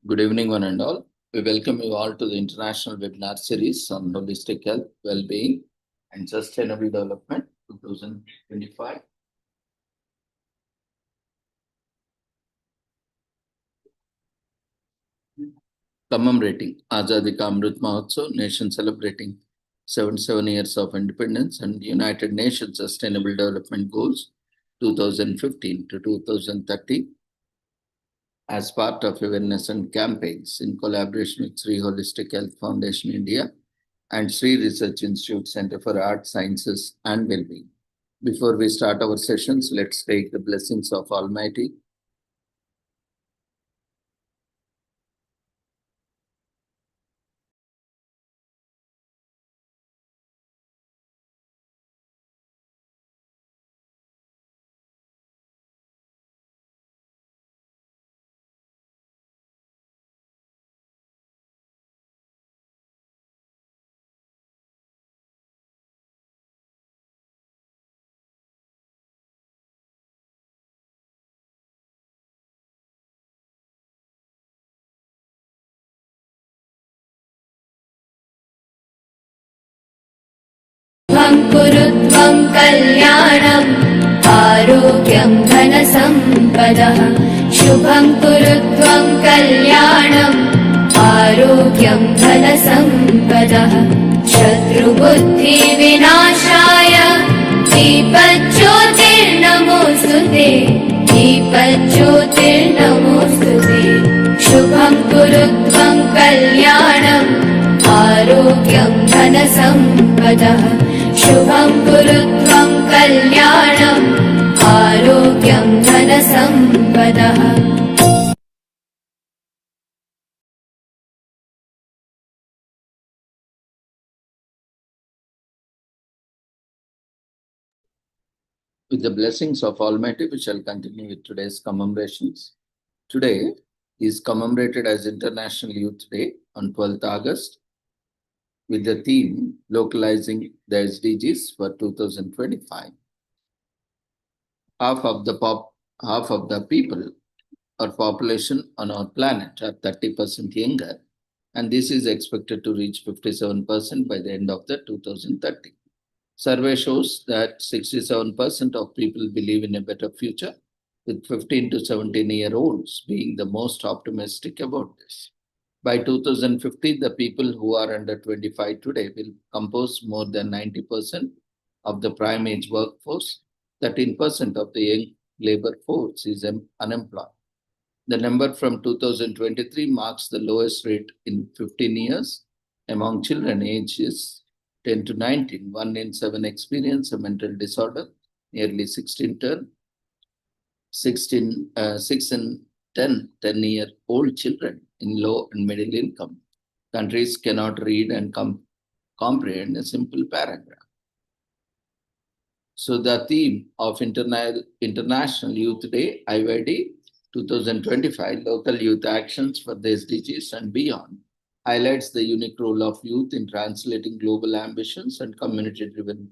Good evening, one and all. We welcome you all to the international webinar series on holistic health, well-being, and sustainable development 2025. Commemorating Azadi Ka Amrit Mahotsav, nation celebrating 77 years of independence and United Nations Sustainable Development Goals 2015 to 2030 as part of awareness and campaigns in collaboration with Sri Holistic Health Foundation India and Sri Research Institute Center for Art, Sciences and Wellbeing. Before we start our sessions, let's take the blessings of Almighty. कुरुत्वं कल्याणम् आरोग्यं धनसम्पदः शुभं कुरुत्वं कल्याणम् आरोग्यं धनसम्पदः शत्रुबुद्धिविनाशाय दीपज्योतिर्नमोऽस्तुते दीपज्योतिर्नमोऽस्तुते शुभं कुरुत्वं कल्याणम् आरोग्यं धनसम्पदः शुभं कुरुत्वं कल्याणम् आरोग्यं धनसम्पदः With the blessings of Almighty, we shall continue with today's commemorations. Today is commemorated as International Youth Day on 12th August with the theme Localizing the SDGs for 2025. Half of the people or population on our planet are 30% younger, and this is expected to reach 57% by the end of the 2030. Survey shows that 67% of people believe in a better future, with 15 to 17-year-olds being the most optimistic about this. By 2050, the people who are under 25 today will compose more than 90% of the prime age workforce. 13% of the young labor force is unemployed. The number from 2023 marks the lowest rate in 15 years among children ages 10 to 19. 1 in 7 experience a mental disorder, nearly 6 in 10-year-old children in low and middle income countries cannot read and comprehend a simple paragraph. So the theme of International Youth Day, IYD 2025, Local Youth Actions for the SDGs and Beyond, highlights the unique role of youth in translating global ambitions and community-driven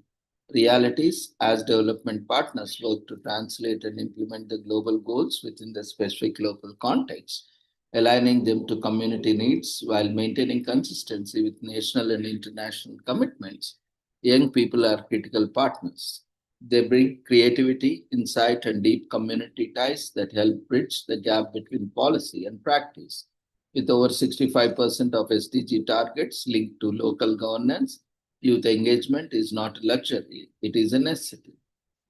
realities as development partners work to translate and implement the global goals within the specific local context, aligning them to community needs while maintaining consistency with national and international commitments. Young people are critical partners. They bring creativity, insight, and deep community ties that help bridge the gap between policy and practice. With over 65% of SDG targets linked to local governance, youth engagement is not a luxury, it is a necessity.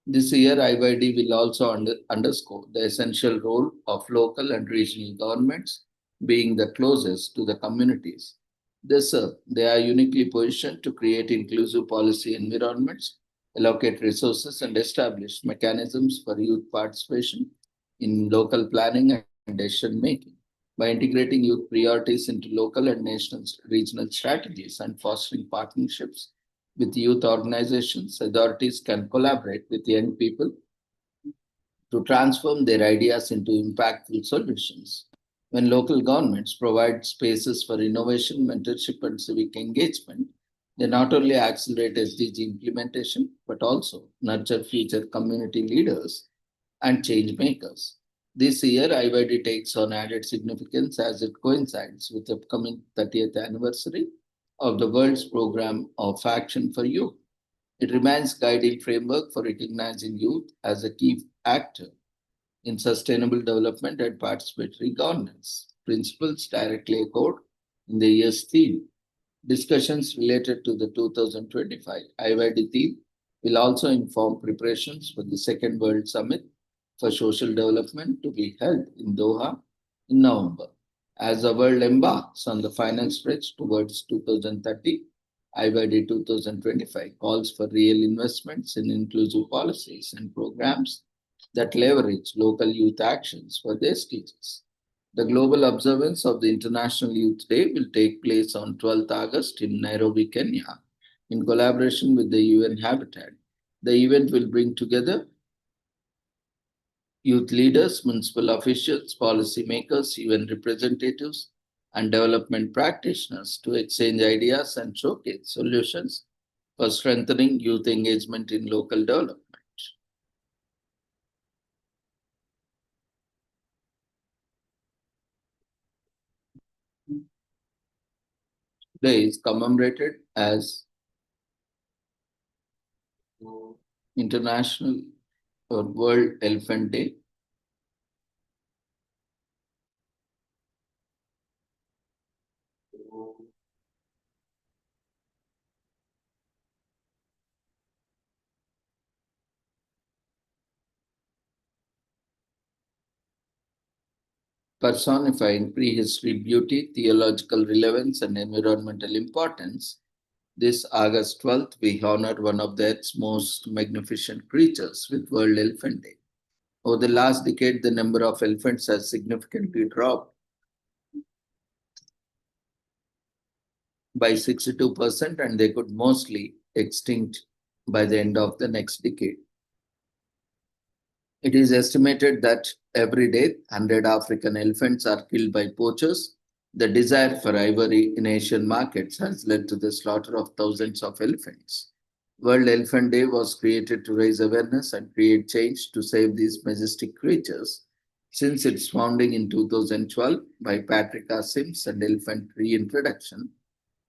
This year, IYD will also underscore the essential role of local and regional governments being the closest to the communities they serve. They are uniquely positioned to create inclusive policy environments, allocate resources, and establish mechanisms for youth participation in local planning and decision making. By integrating youth priorities into local and national regional strategies and fostering partnerships with youth organizations, authorities can collaborate with young people to transform their ideas into impactful solutions. When local governments provide spaces for innovation, mentorship, and civic engagement, they not only accelerate SDG implementation, but also nurture future community leaders and change makers. This year, IYD takes on added significance as it coincides with the upcoming 30th anniversary of the World's Program of Action for Youth. It remains guiding framework for recognizing youth as a key actor in sustainable development and participatory governance. Principles directly echoed in the year's theme. Discussions related to the 2025 IYD theme will also inform preparations for the Second World Summit for Social Development to be held in Doha in November. As the world embarks on the final stretch towards 2030, IYD 2025 calls for real investments in inclusive policies and programs that leverage local youth actions for their SDGs. The global observance of the International Youth Day will take place on 12th August in Nairobi, Kenya, in collaboration with the UN Habitat. The event will bring together youth leaders, municipal officials, policymakers, UN representatives, and development practitioners to exchange ideas and showcase solutions for strengthening youth engagement in local development. Today is commemorated as International or World Elephant Day. Personifying prehistory beauty, theological relevance, and environmental importance, this August 12th, we honor one of the Earth's most magnificent creatures with World Elephant Day. Over the last decade, the number of elephants has significantly dropped by 62%, and they could mostly extinct by the end of the next decade. It is estimated that every day 100 African elephants are killed by poachers. The desire for ivory in Asian markets has led to the slaughter of thousands of elephants. World Elephant Day was created to raise awareness and create change to save these majestic creatures. Since its founding in 2012 by Patrick Sims and Elephant Reintroduction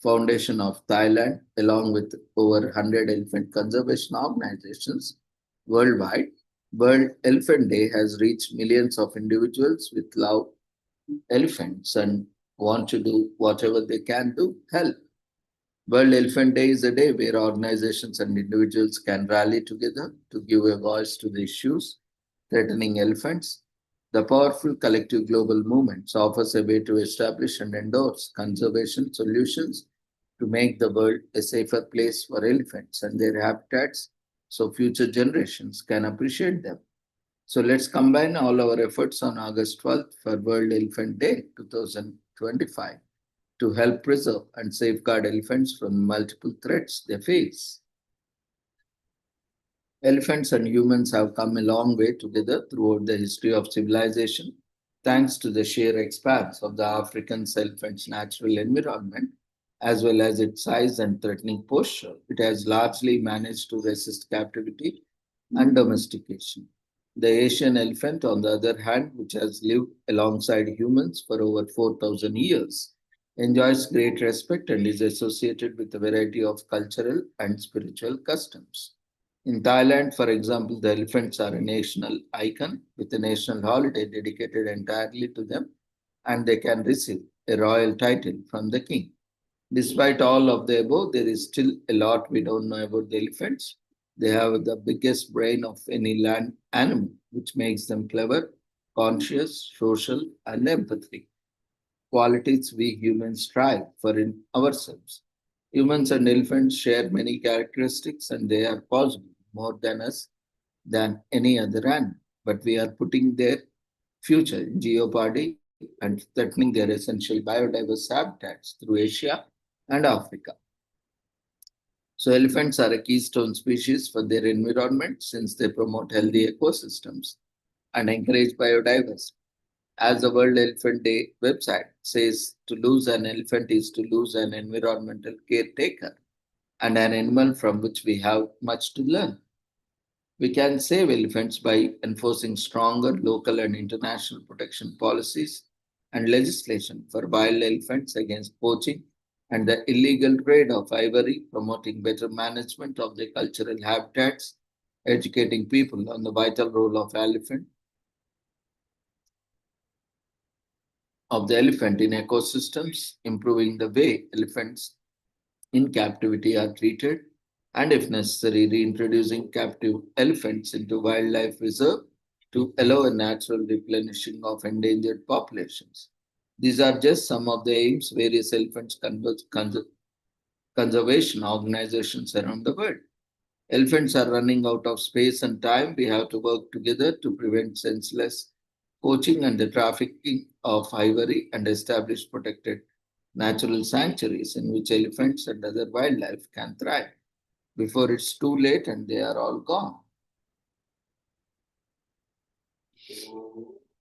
Foundation of Thailand, along with over 100 elephant conservation organizations worldwide, World Elephant Day has reached millions of individuals with love elephants and want to do whatever they can do help. World Elephant Day is a day where organizations and individuals can rally together to give a voice to the issues threatening elephants. The powerful collective global movement offers a way to establish and endorse conservation solutions to make the world a safer place for elephants and their habitats so future generations can appreciate them. So let's combine all our efforts on August 12th for World Elephant Day 2025 to help preserve and safeguard elephants from multiple threats they face. Elephants and humans have come a long way together throughout the history of civilization, thanks to the sheer expanse of the African elephant's natural environment, as well as its size and threatening posture. It has largely managed to resist captivity and domestication. The Asian elephant, on the other hand, which has lived alongside humans for over 4,000 years, enjoys great respect and is associated with a variety of cultural and spiritual customs. In Thailand, for example, the elephants are a national icon with a national holiday dedicated entirely to them, and they can receive a royal title from the king. Despite all of the above, there is still a lot we don't know about the elephants. They have the biggest brain of any land animal, which makes them clever, conscious, social, and empathetic, qualities we humans strive for in ourselves. Humans and elephants share many characteristics, and they are possible more than us than any other animal. But we are putting their future in jeopardy and threatening their essential biodiverse habitats through Asia and Africa. So elephants are a keystone species for their environment since they promote healthy ecosystems and encourage biodiversity. As the World Elephant Day website says, to lose an elephant is to lose an environmental caretaker and an animal from which we have much to learn. We can save elephants by enforcing stronger local and international protection policies and legislation for wild elephants against poaching and the illegal trade of ivory, promoting better management of their cultural habitats, educating people on the vital role of the elephant in ecosystems, improving the way elephants in captivity are treated, and if necessary, reintroducing captive elephants into wildlife reserve to allow a natural replenishing of endangered populations. These are just some of the aims various conservation organizations around the world. Elephants are running out of space and time. We have to work together to prevent senseless poaching and the trafficking of ivory and establish protected natural sanctuaries in which elephants and other wildlife can thrive before it's too late and they are all gone.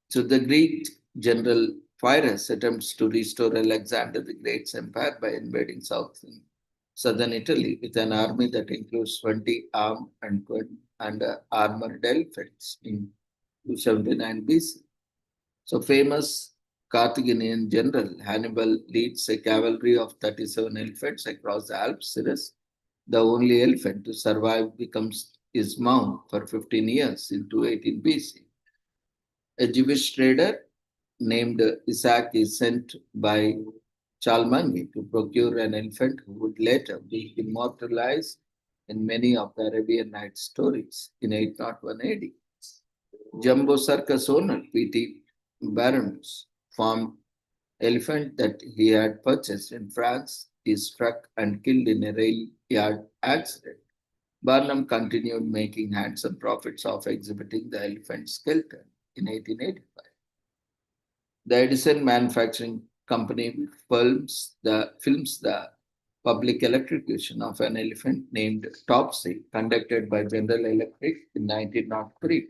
So the Greek general Pyrrhus attempts to restore Alexander the Great's empire by invading southern Italy with an army that includes 20 armed and armored elephants in 279 BC. So famous Carthaginian general Hannibal leads a cavalry of 37 elephants across the Alps. Cyrus, the only elephant to survive, becomes his mount for 15 years in 218 BC. A Jewish trader named Isaac is sent by Chalmangi to procure an elephant who would later be immortalized in many of the Arabian Nights stories in 801 AD. Jumbo circus owner P.T. Barons farmed elephant that he had purchased in France is struck and killed in a rail yard accident. Barnum continued making handsome profits of exhibiting the elephant skeleton in 1885. The Edison Manufacturing Company films the public electrocution of an elephant named Topsy, conducted by General Electric in 1903.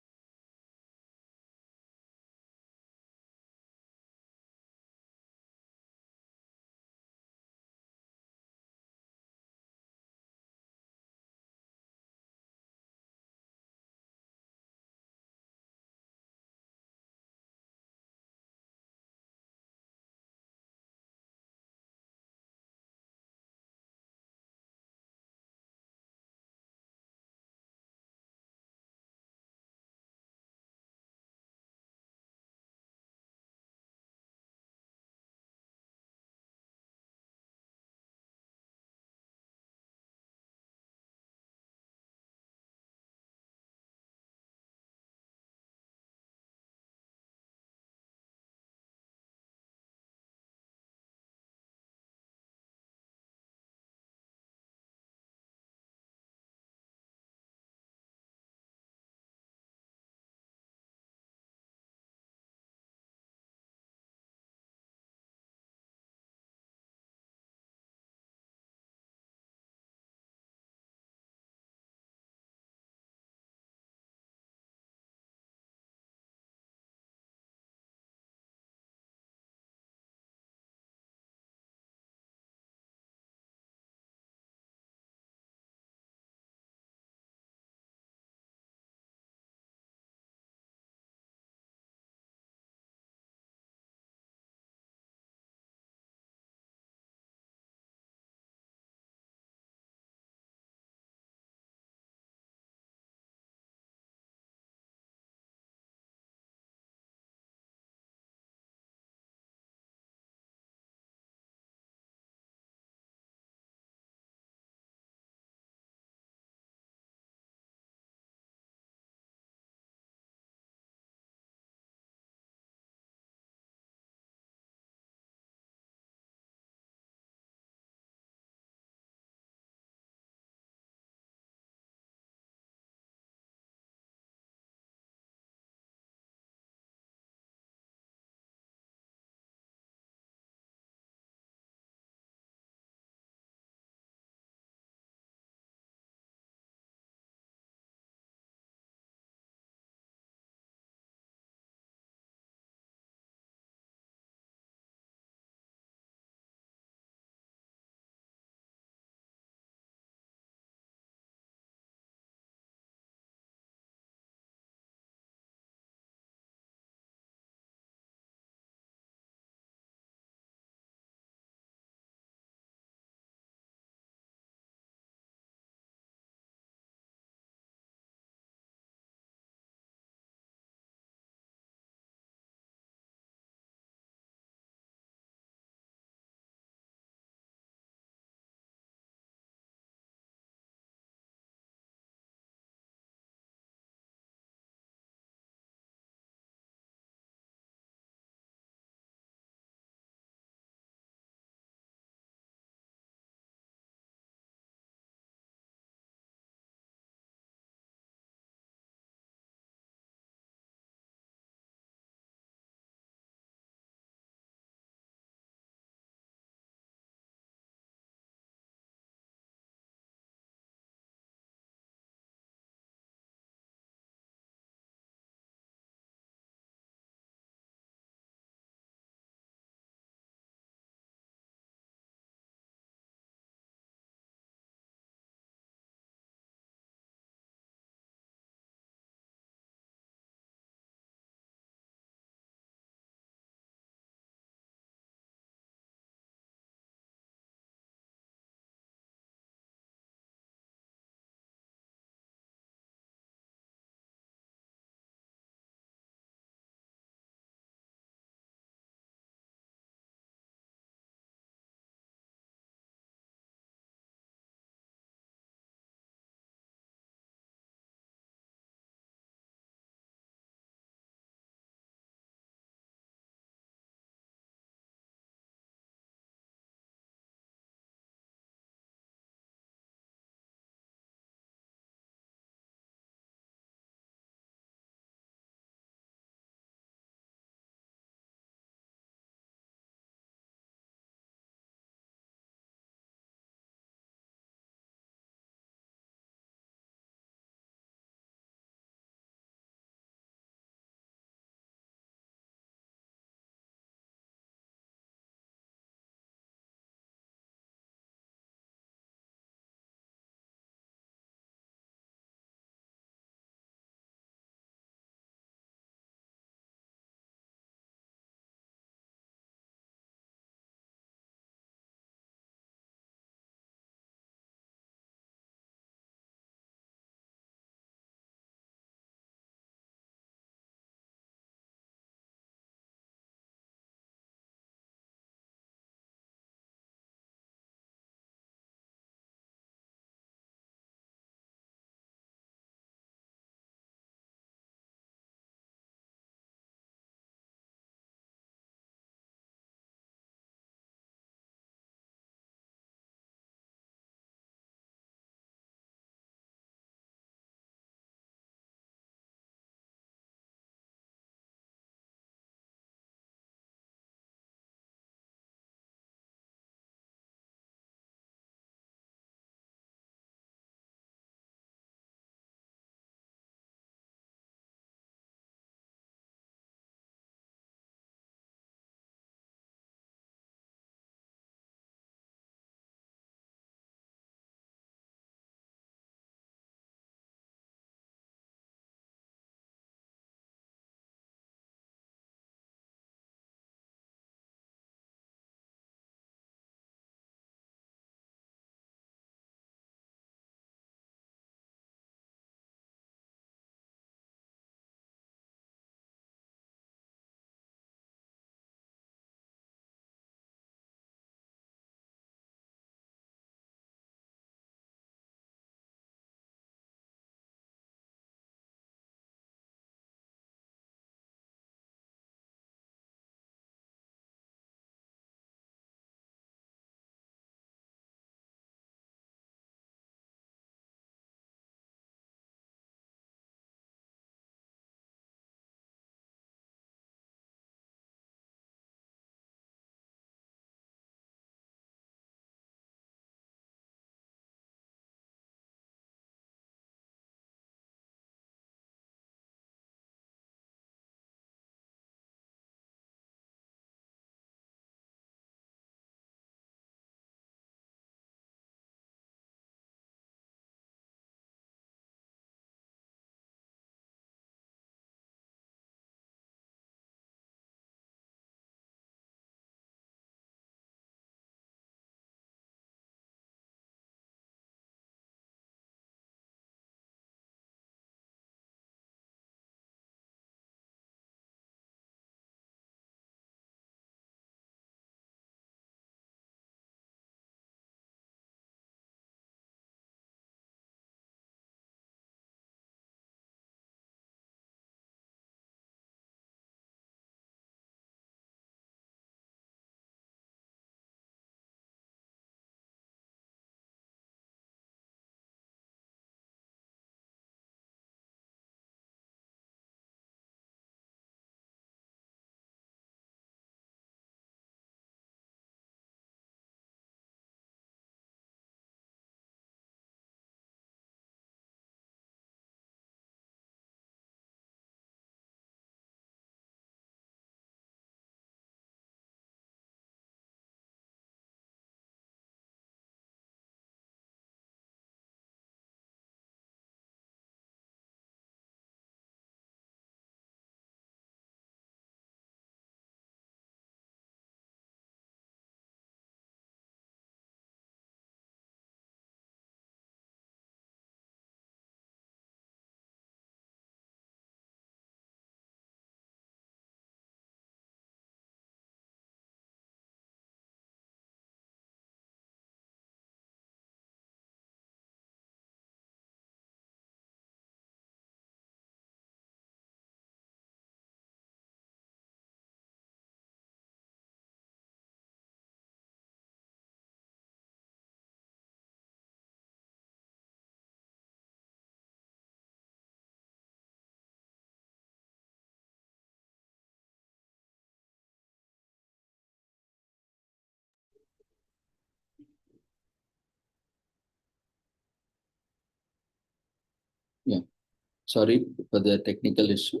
Sorry for the technical issue.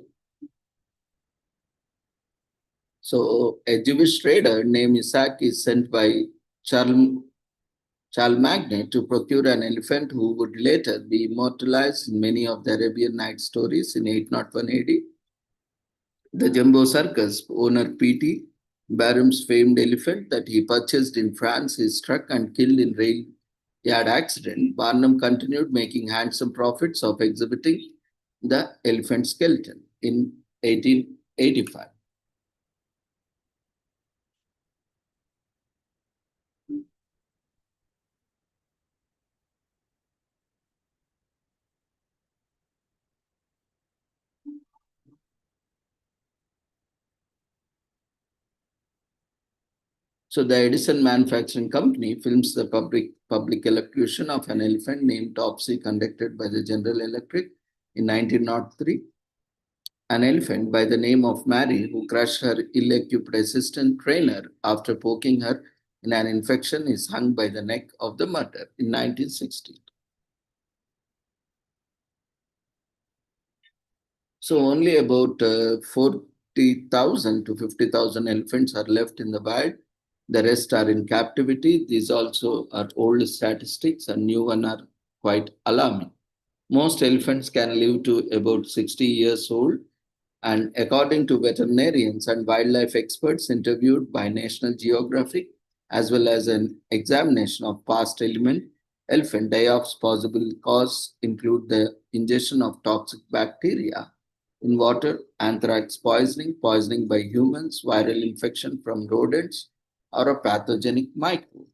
So a Jewish trader named Isaac is sent by Charlemagne to procure an elephant who would later be immortalized in many of the Arabian Night stories in 801 AD. The Jumbo Circus owner P.T. Barnum's famed elephant that he purchased in France is struck and killed in rail yard accident. Barnum continued making handsome profits of exhibiting the elephant skeleton in 1885. So the Edison Manufacturing Company films the public elocution of an elephant named Topsy conducted by the General Electric in 1903. An elephant by the name of Mary, who crushed her ill-equipped assistant trainer after poking her in an infection, is hung by the neck of the murder in 1960. So only about 40,000 to 50,000 elephants are left in the wild. The rest are in captivity. These also are old statistics and new ones are quite alarming. Most elephants can live to about 60 years old. And according to veterinarians and wildlife experts interviewed by National Geographic, as well as an examination of past elephant die-off's possible cause include the ingestion of toxic bacteria in water, anthrax poisoning, poisoning by humans, viral infection from rodents, or a pathogenic microbe.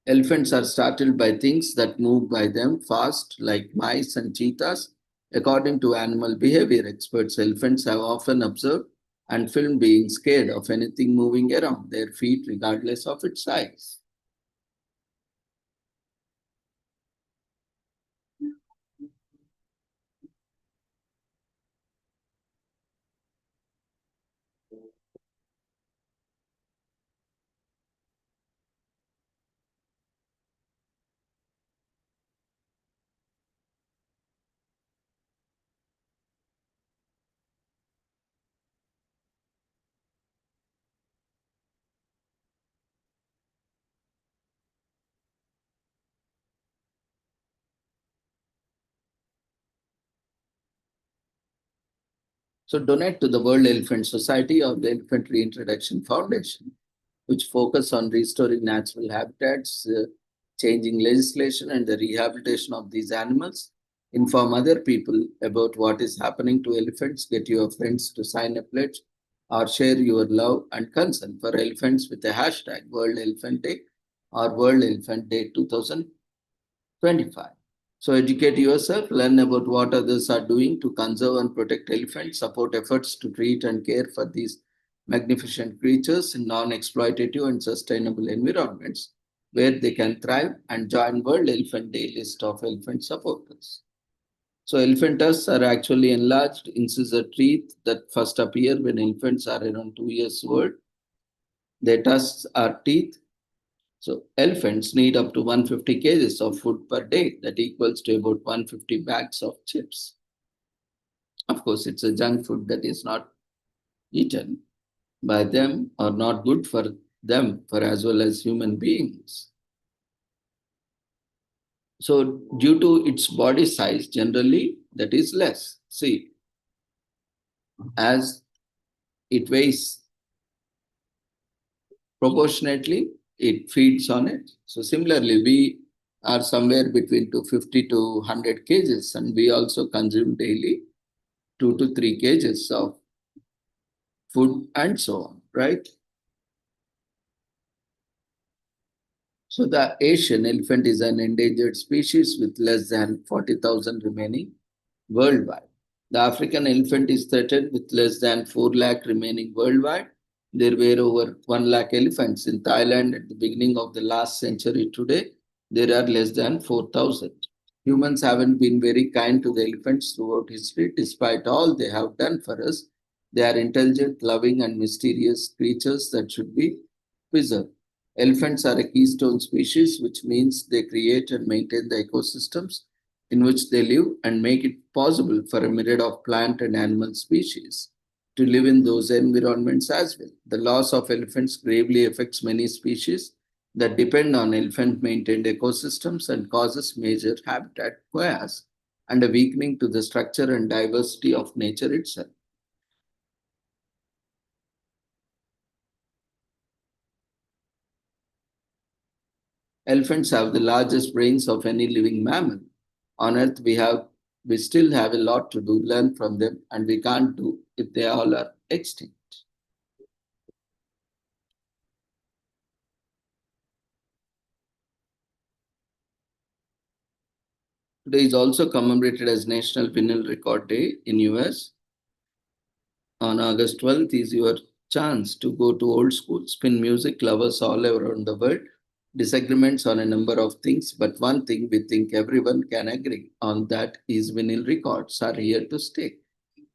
Elephants are startled by things that move by them fast, like mice and cheetahs. According to animal behavior experts, elephants have often observed and filmed being scared of anything moving around their feet, regardless of its size. So donate to the World Elephant Society or the Elephant Reintroduction Foundation, which focus on restoring natural habitats, changing legislation, and the rehabilitation of these animals. Inform other people about what is happening to elephants. Get your friends to sign a pledge or share your love and concern for elephants with the hashtag World Elephant Day or World Elephant Day 2025. So educate yourself, learn about what others are doing to conserve and protect elephants, support efforts to treat and care for these magnificent creatures in non-exploitative and sustainable environments where they can thrive, and join World Elephant Day list of elephant supporters. So elephant tusks are actually enlarged incisor teeth that first appear when infants are around 2 years old. Their tusks are teeth. So elephants need up to 150 kgs of food per day. That equals to about 150 bags of chips. Of course, it's a junk food that is not eaten by them or not good for them, for as well as human beings. So due to its body size, generally that is less. See, as it weighs proportionately, it feeds on it. So similarly, we are somewhere between 250 to 100 kgs, and we also consume daily 2 to 3 kgs of food and so on, right? So the Asian elephant is an endangered species with less than 40,000 remaining worldwide. The African elephant is threatened with less than 4 lakh remaining worldwide. There were over 1 lakh elephants in Thailand at the beginning of the last century. Today, there are less than 4,000. Humans haven't been very kind to the elephants throughout history, despite all they have done for us. They are intelligent, loving, and mysterious creatures that should be preserved. Elephants are a keystone species, which means they create and maintain the ecosystems in which they live and make it possible for a myriad of plant and animal species to live in those environments as well. The loss of elephants gravely affects many species that depend on elephant maintained ecosystems and causes major habitat chaos and a weakening to the structure and diversity of nature itself. Elephants have the largest brains of any living mammal. On Earth, we still have a lot to do, learn from them, and we can't do if they all are extinct. Today is also commemorated as National Vinyl Record Day in US. On August 12th is your chance to go to old school spin music lovers all around the world. Disagreements on a number of things, but one thing we think everyone can agree on that is vinyl records are here to stay.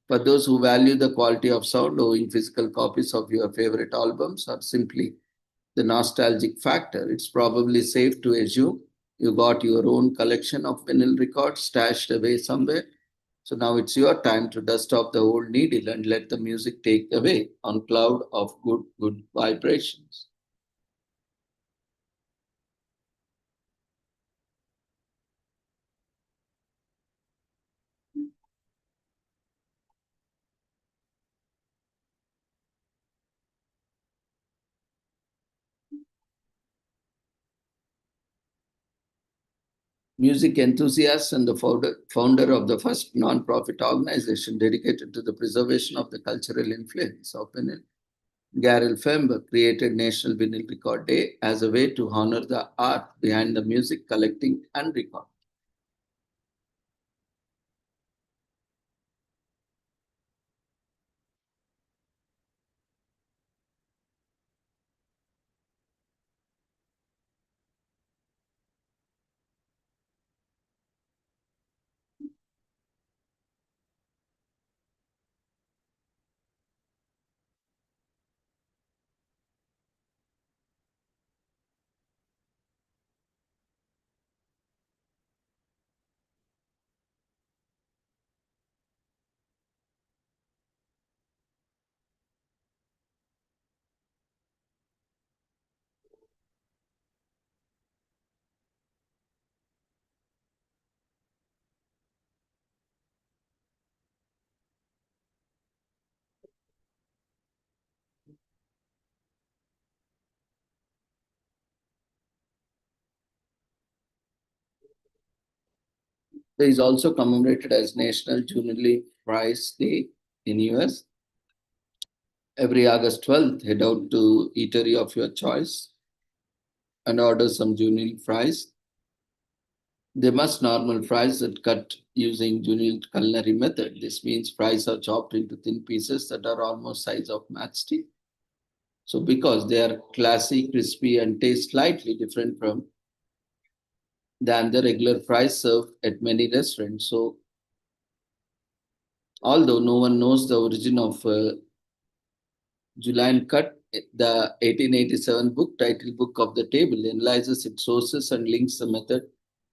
For those who value the quality of sound, owning physical copies of your favorite albums, or simply the nostalgic factor, it's probably safe to assume you got your own collection of vinyl records stashed away somewhere. So now it's your time to dust off the old needle and let the music take away on cloud of good vibrations. Music enthusiast and the founder of the first non-profit organization dedicated to the preservation of the cultural influence of vinyl, Garel Fember created National Vinyl Record Day as a way to honor the art behind the music collecting and recording. It is also commemorated as National Jubilee Prize Day in US. Every August 12th, head out to eatery of your choice and order some Jubilee fries. They must normal fries that cut using Jubilee culinary method. This means fries are chopped into thin pieces that are almost size of matchstick. So because they are classy, crispy, and taste slightly different than the regular fries served at many restaurants. So although no one knows the origin of Julian Cut, the 1887 book, title book of the table, analyzes its sources and links the method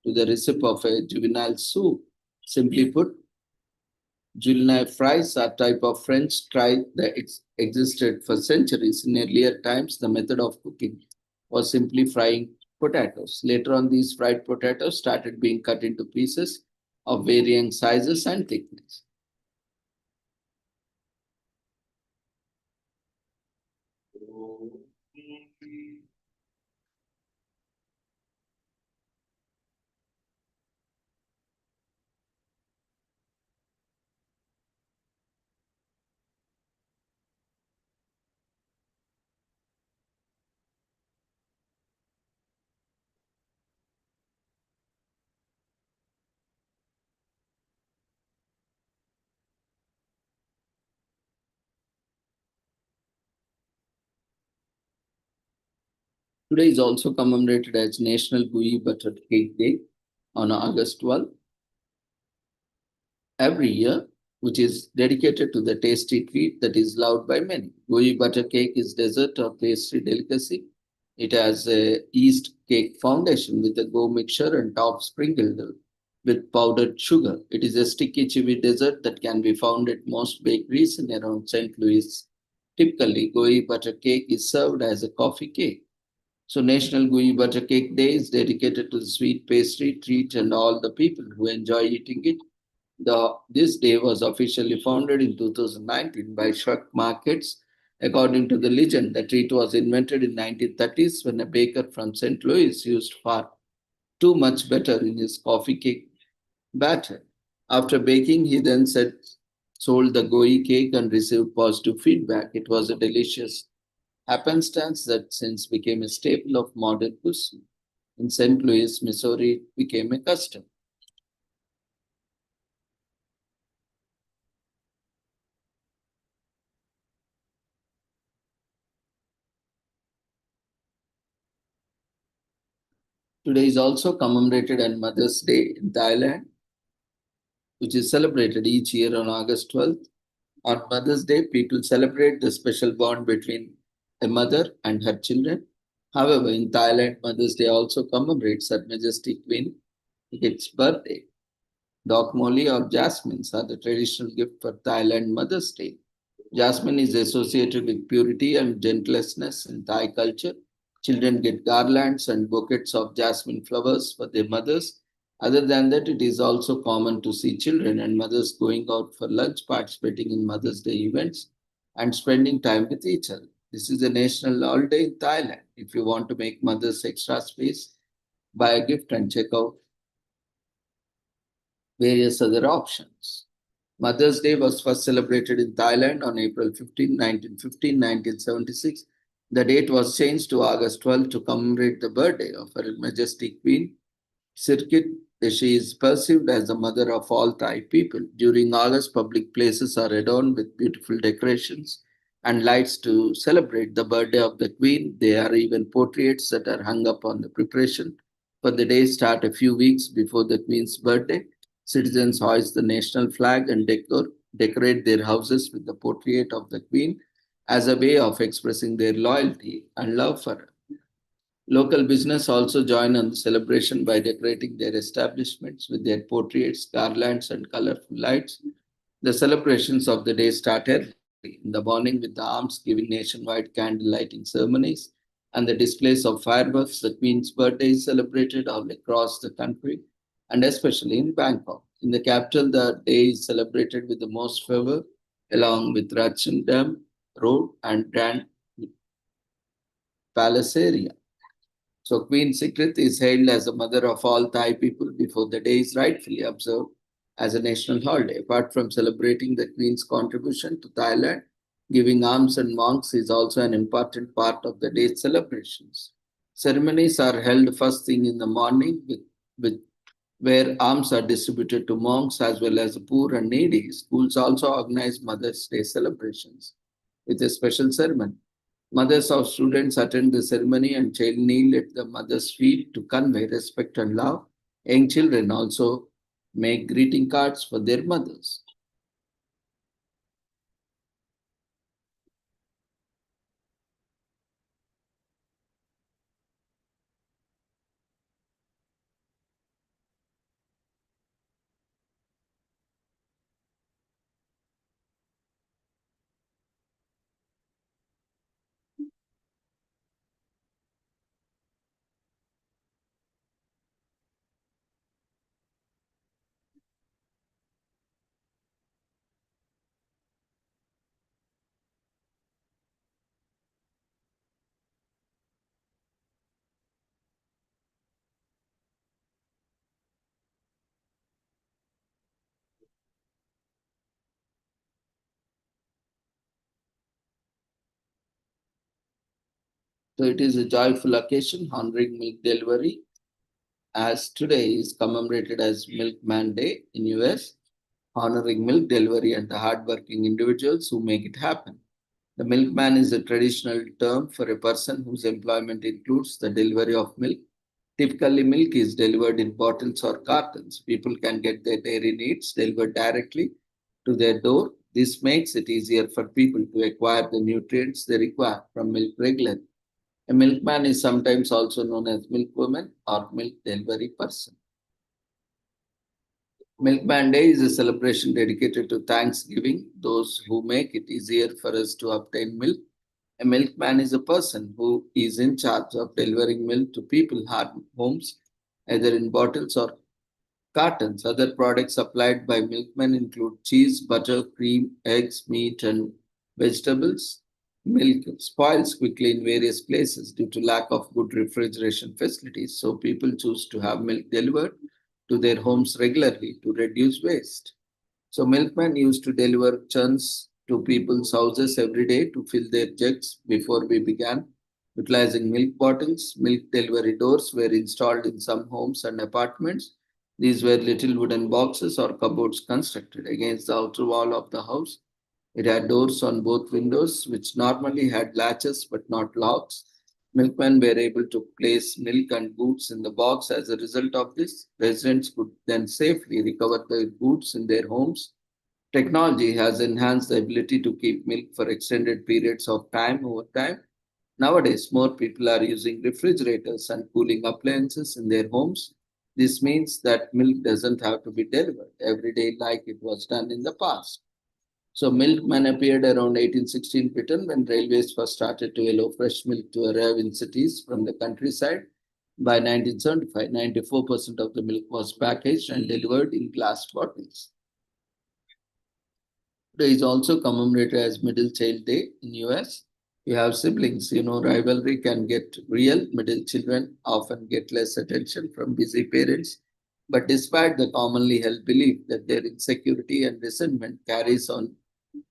to the recipe of a juvenile soup. Simply put, juvenile fries are type of French fry that existed for centuries. In earlier times, the method of cooking was simply frying potatoes. Later on, these fried potatoes started being cut into pieces of varying sizes and thickness. Today is also commemorated as National Gooey Butter Cake Day on August 12th. Every year, which is dedicated to the tasty treat that is loved by many. Gooey butter cake is dessert or pastry delicacy. It has a yeast cake foundation with a go mixture and top sprinkled with powdered sugar. It is a sticky, chewy dessert that can be found at most bakeries in around St. Louis. Typically, gooey butter cake is served as a coffee cake. So, National Gooey Butter Cake Day is dedicated to the sweet pastry treat and all the people who enjoy eating it. This day was officially founded in 2019 by Shrek Markets. According to the legend, the treat was invented in 1930s when a baker from St. Louis used far too much butter in his coffee cake batter. After baking, he then sold the gooey cake and received positive feedback. It was a delicious happenstance that since became a staple of modern cuisine. In St. Louis, Missouri, it became a custom. Today is also commemorated on Mother's Day in Thailand, which is celebrated each year on August 12th. On Mother's Day, people celebrate the special bond between a mother and her children. However, in Thailand, Mother's Day also commemorates Her Majesty Queen Hit's birthday. Dok Moli or jasmines are the traditional gift for Thailand Mother's Day. Jasmine is associated with purity and gentlessness in Thai culture. Children get garlands and bouquets of jasmine flowers for their mothers. Other than that, it is also common to see children and mothers going out for lunch, participating in Mother's Day events, and spending time with each other. This is a national holiday in Thailand. If you want to make mothers extra space, buy a gift and check out various other options. Mother's Day was first celebrated in Thailand on April 15, 1976. The date was changed to August 12 to commemorate the birthday of Her Majesty Queen Sirkit. She is perceived as the mother of all Thai people. During August, public places are adorned with beautiful decorations and lights to celebrate the birthday of the Queen. There are even portraits that are hung up on the preparation for the day start a few weeks before the Queen's birthday. Citizens hoist the national flag and decorate their houses with the portrait of the Queen as a way of expressing their loyalty and love for her. Local business also join on the celebration by decorating their establishments with their portraits, garlands, and colorful lights. The celebrations of the day start early in the morning with the arms giving nationwide candle lighting ceremonies and the displays of fireworks. The Queen's birthday is celebrated all across the country and especially in Bangkok. In the capital, the day is celebrated with the most fervor, along with Ratchandam Road and Grand Palace area. So Queen Sikrit is hailed as the mother of all Thai people before the day is rightfully observed as a national holiday. Apart from celebrating the Queen's contribution to Thailand, giving alms and monks is also an important part of the day's celebrations. Ceremonies are held first thing in the morning with where alms are distributed to monks as well as the poor and needy. Schools also organize Mother's Day celebrations with a special ceremony. Mothers of students attend the ceremony and child kneel at the mother's feet to convey respect and love. Young children also make greeting cards for their mothers. So it is a joyful occasion honoring milk delivery, as today is commemorated as Milkman Day in US, honoring milk delivery and the hardworking individuals who make it happen. The milkman is a traditional term for a person whose employment includes the delivery of milk. Typically, milk is delivered in bottles or cartons. People can get their dairy needs delivered directly to their door. This makes it easier for people to acquire the nutrients they require from milk regularly. A milkman is sometimes also known as milkwoman or milk delivery person. Milkman Day is a celebration dedicated to Thanksgiving, those who make it easier for us to obtain milk. A milkman is a person who is in charge of delivering milk to people homes, either in bottles or cartons. Other products supplied by milkmen include cheese, butter, cream, eggs, meat, and vegetables. Milk spoils quickly in various places due to lack of good refrigeration facilities, so people choose to have milk delivered to their homes regularly to reduce waste. So milkmen used to deliver churns to people's houses every day to fill their jugs before we began utilizing milk bottles. Milk delivery doors were installed in some homes and apartments. These were little wooden boxes or cupboards constructed against the outer wall of the house. It had doors on both windows, which normally had latches but not locks. Milkmen were able to place milk and goods in the box. As a result of this, residents could then safely recover their goods in their homes. Technology has enhanced the ability to keep milk for extended periods of time over time. Nowadays, more people are using refrigerators and cooling appliances in their homes. This means that milk doesn't have to be delivered every day like it was done in the past. So, milkman appeared around 1816 Britain when railways first started to allow fresh milk to arrive in cities from the countryside. By 1975, 94% of the milk was packaged and delivered in glass bottles. Today is also commemorated as Middle Child Day in US. You have siblings, rivalry can get real. Middle children often get less attention from busy parents. But despite the commonly held belief that their insecurity and resentment carries on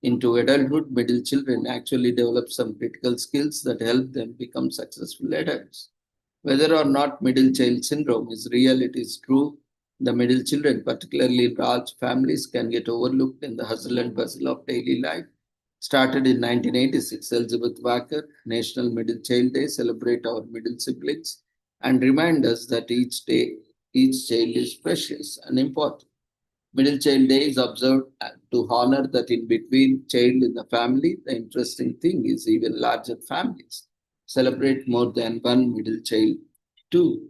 into adulthood, middle children actually develop some critical skills that help them become successful adults. Whether or not middle child syndrome is real, it is true. The middle children, particularly large families, can get overlooked in the hustle and bustle of daily life. Started in 1986, Elizabeth Wacker National Middle Child Day celebrate our middle siblings and remind us that each child is precious and important. Middle Child Day is observed to honor that in between child in the family. The interesting thing is even larger families celebrate more than one middle child too.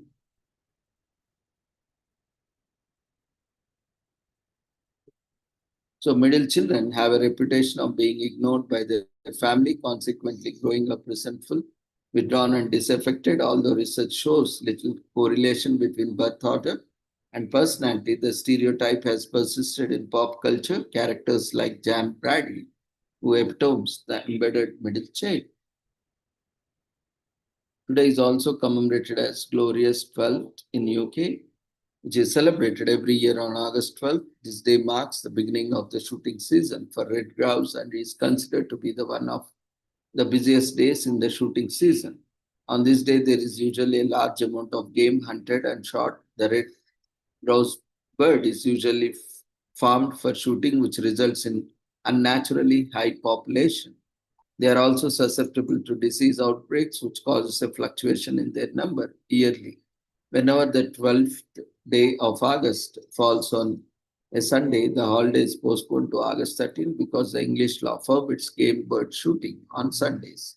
So middle children have a reputation of being ignored by their family, consequently growing up resentful, withdrawn and disaffected. Although research shows little correlation between birth order and personality, the stereotype has persisted in pop culture. Characters like Jam Bradley, who epitomes the embedded middle child. Today is also commemorated as Glorious 12th in UK, which is celebrated every year on August 12th. This day marks the beginning of the shooting season for red grouse and is considered to be the one of the busiest days in the shooting season. On this day, there is usually a large amount of game hunted and shot. The red grouse bird is usually farmed for shooting, which results in unnaturally high population. They are also susceptible to disease outbreaks, which causes a fluctuation in their number yearly. Whenever the 12th day of August falls on a Sunday, the holiday is postponed to August 13th because the English law forbids game bird shooting on Sundays.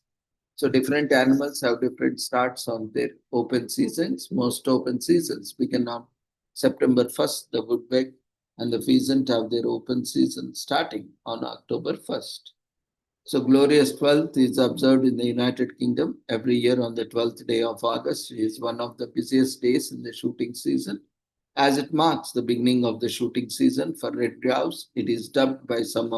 So different animals have different starts on their open seasons. Most open seasons begin on September 1st. The woodpeck and the pheasant have their open season starting on October 1st. So Glorious 12th is observed in the United Kingdom every year on the 12th day of August. It is one of the busiest days in the shooting season. As it marks the beginning of the shooting season for red grouse, it is dubbed by some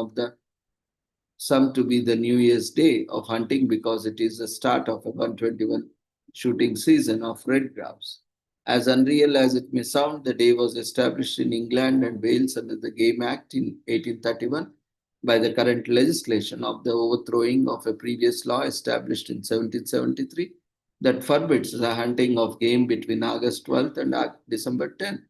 to be the New Year's Day of hunting because it is the start of a 121 shooting season of red grouse. As unreal as it may sound, the day was established in England and Wales under the Game Act in 1831 by the current legislation of the overthrowing of a previous law established in 1773 that forbids the hunting of game between August 12th and December 10th.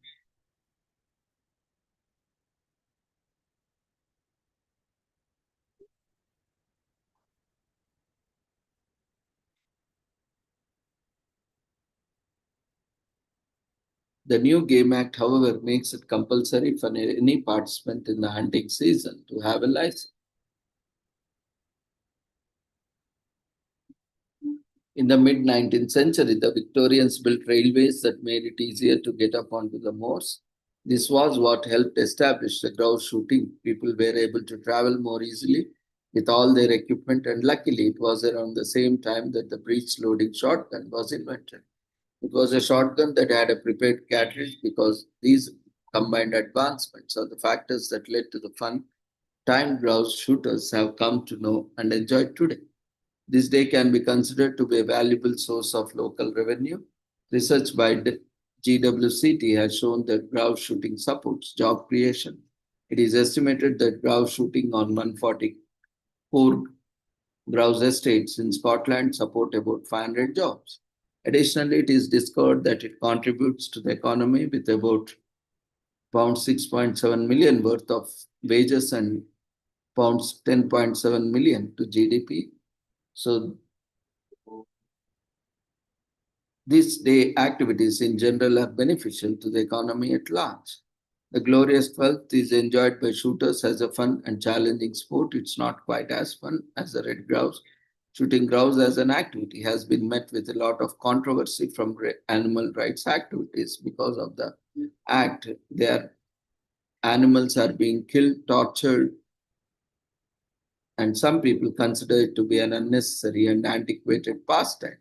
The new Game Act, however, makes it compulsory for any participant in the hunting season to have a license. In the mid 19th century, the Victorians built railways that made it easier to get up onto the moors. This was what helped establish the grouse shooting. People were able to travel more easily with all their equipment, and luckily, it was around the same time that the breech loading shotgun was invented. It was a shotgun that had a prepared cartridge because these combined advancements are the factors that led to the fun time grouse shooters have come to know and enjoy today. This day can be considered to be a valuable source of local revenue. Research by GWCT has shown that grouse shooting supports job creation. It is estimated that grouse shooting on 144 grouse estates in Scotland support about 500 jobs. Additionally, it is discovered that it contributes to the economy with about pounds 6.7 million worth of wages and pounds 10.7 million to GDP. So these day activities in general are beneficial to the economy at large. The glorious 12th is enjoyed by shooters as a fun and challenging sport. It's not quite as fun as the red grouse. Shooting grouse as an activity has been met with a lot of controversy from animal rights activities because of the act. Their animals are being killed, tortured, and some people consider it to be an unnecessary and antiquated pastime.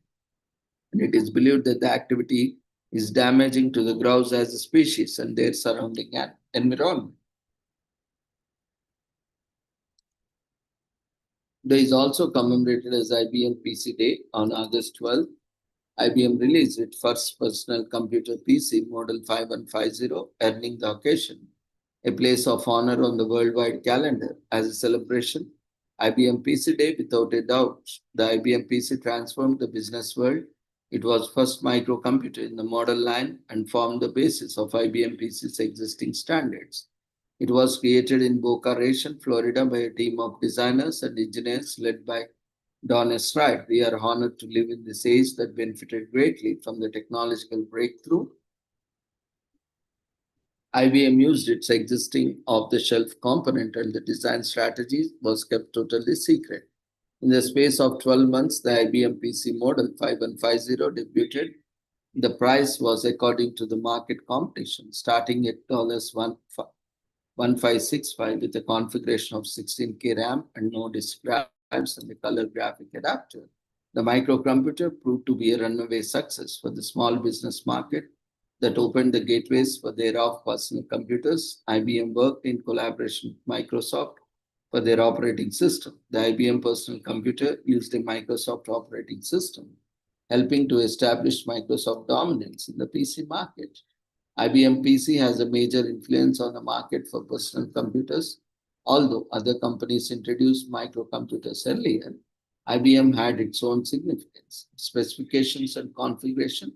And it is believed that the activity is damaging to the grouse as a species and their surrounding environment. Day is also commemorated as IBM PC Day on August 12th. IBM released its first personal computer PC, Model 5150, earning the occasion a place of honor on the worldwide calendar. As a celebration, IBM PC Day, without a doubt, the IBM PC transformed the business world. It was first microcomputer in the model line and formed the basis of IBM PC's existing standards. It was created in Boca Raton, Florida by a team of designers and engineers led by Don Estrade. We are honored to live in this age that benefited greatly from the technological breakthrough. IBM used its existing off-the-shelf component and the design strategy was kept totally secret. In the space of 12 months, the IBM PC model 5150 debuted. The price was according to the market competition, starting at $1565 with a configuration of 16K RAM and no disk drives and a color graphic adapter. The microcomputer proved to be a runaway success for the small business market that opened the gateways for thereof personal computers. IBM worked in collaboration with Microsoft for their operating system. The IBM personal computer used a Microsoft operating system, helping to establish Microsoft dominance in the PC market. IBM PC has a major influence on the market for personal computers. Although other companies introduced microcomputers earlier, IBM had its own significance. Specifications and configuration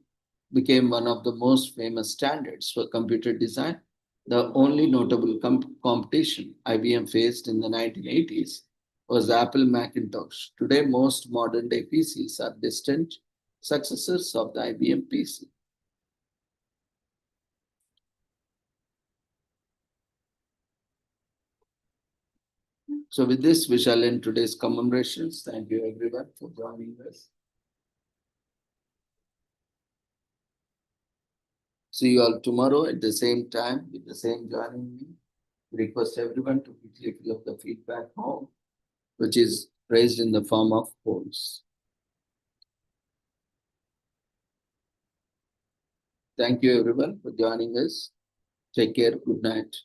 became one of the most famous standards for computer design. The only notable competition IBM faced in the 1980s was the Apple Macintosh. Today, most modern day PCs are distant successors of the IBM PC. So with this, we shall end today's commemorations. Thank you everyone for joining us. See you all tomorrow at the same time with the same joining me. Request everyone to quickly fill up the feedback form, which is raised in the form of polls. Thank you everyone for joining us. Take care. Good night.